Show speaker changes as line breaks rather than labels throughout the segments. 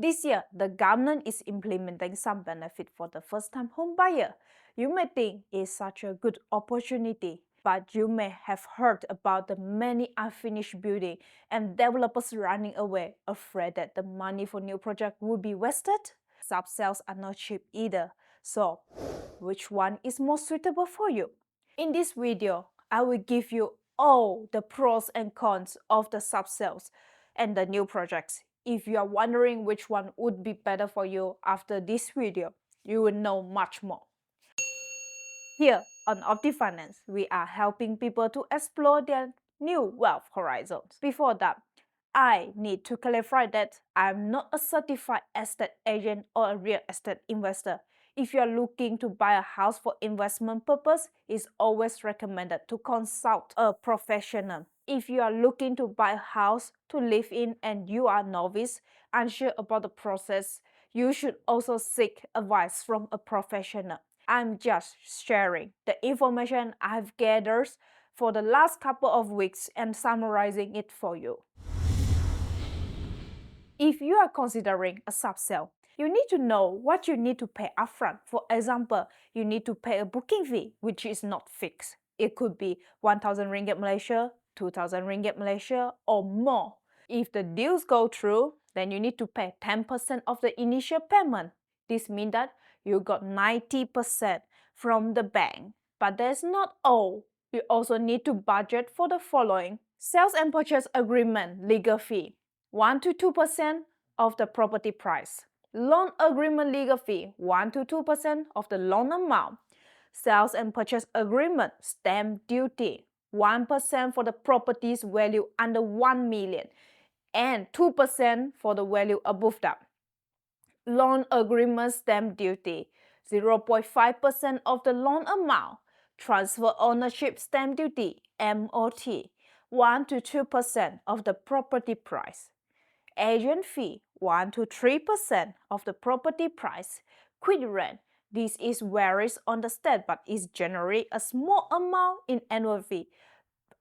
This year, the government is implementing some benefit for the first-time home buyer. You may think it's such a good opportunity, but you may have heard about the many unfinished buildings and developers running away, afraid that the money for new project will be wasted. Subsales are not cheap either. So, which one is more suitable for you? In this video, I will give you all the pros and cons of the subsales and the new projects. If you are wondering which one would be better for you after this video, you will know much more. Here on OptiFinance, we are helping people to explore their new wealth horizons. Before that, I need to clarify that I'm not a certified estate agent or a real estate investor. If you are looking to buy a house for investment purpose, it's always recommended to consult a professional. If you are looking to buy a house to live in and you are novice, unsure about the process, you should also seek advice from a professional. I'm just sharing the information I've gathered for the last couple of weeks and summarizing it for you. If you are considering a subsale, you need to know what you need to pay upfront. For example, you need to pay a booking fee, which is not fixed. It could be 1,000 ringgit Malaysia, 2,000 ringgit Malaysia, or more. If the deals go through, then you need to pay 10% of the initial payment. This means that you got 90% from the bank. But that's not all. You also need to budget for the following: sales and purchase agreement legal fee, 1 to 2% of the property price. Loan agreement legal fee, 1 to 2% of the loan amount. Sales and purchase agreement stamp duty, 1% for the property's value under 1 million and 2% for the value above that. Loan agreement stamp duty, 0.5% of the loan amount. Transfer ownership stamp duty, MOT, 1 to 2% of the property price. Agent fee, 1 to 3% of the property price. Quit rent, this is varies on the state but is generally a small amount in annual fee,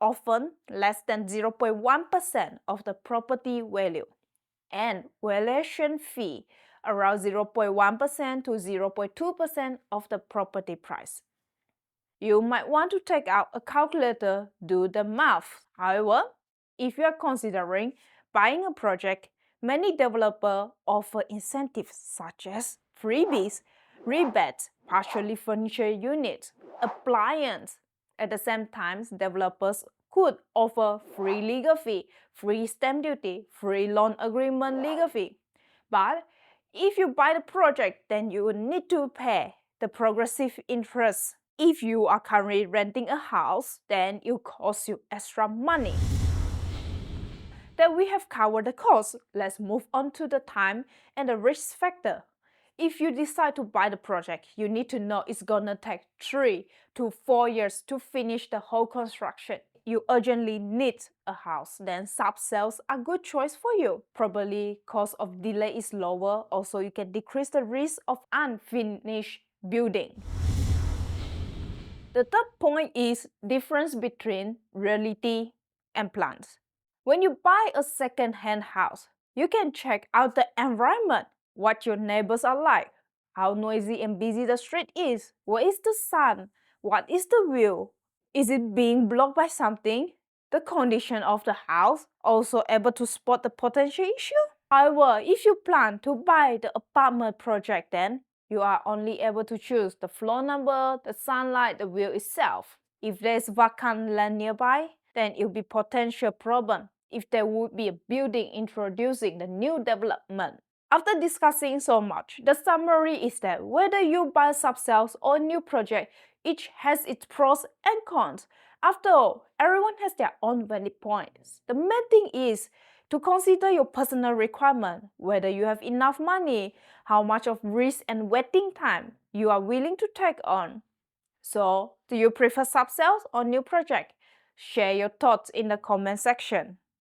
often less than 0.1% of the property value. And valuation fee, around 0.1% to 0.2% of the property price. You might want to take out a calculator, do the math. However, if you are considering buying a project, many developers offer incentives such as freebies, rebates, partially furnished units, appliance. At the same time, developers could offer free legal fee, free stamp duty, free loan agreement legal fee. But if you buy the project, then you will need to pay the progressive interest. If you are currently renting a house, then it costs you extra money. That we have covered the cost, let's move on to the time and the risk factor. If you decide to buy the project, you need to know it's gonna take 3 to 4 years to finish the whole construction. You urgently need a house, then subsales are a good choice for you. Probably cost of delay is lower, also you can decrease the risk of unfinished building. The third point is difference between reality and plans. When you buy a second-hand house, you can check out the environment, what your neighbors are like, how noisy and busy the street is, where is the sun, what is the view, is it being blocked by something, the condition of the house, also able to spot the potential issue. However, if you plan to buy the apartment project, then you are only able to choose the floor number, the sunlight, the view itself. If there's vacant land nearby, then it will be potential problem if there would be a building introducing the new development. After discussing so much, the summary is that whether you buy subsales or new project, each has its pros and cons. After all, everyone has their own valid points. The main thing is to consider your personal requirement, whether you have enough money, how much of risk and waiting time you are willing to take on. So, do you prefer subsales or new project? Share your thoughts in the comment section.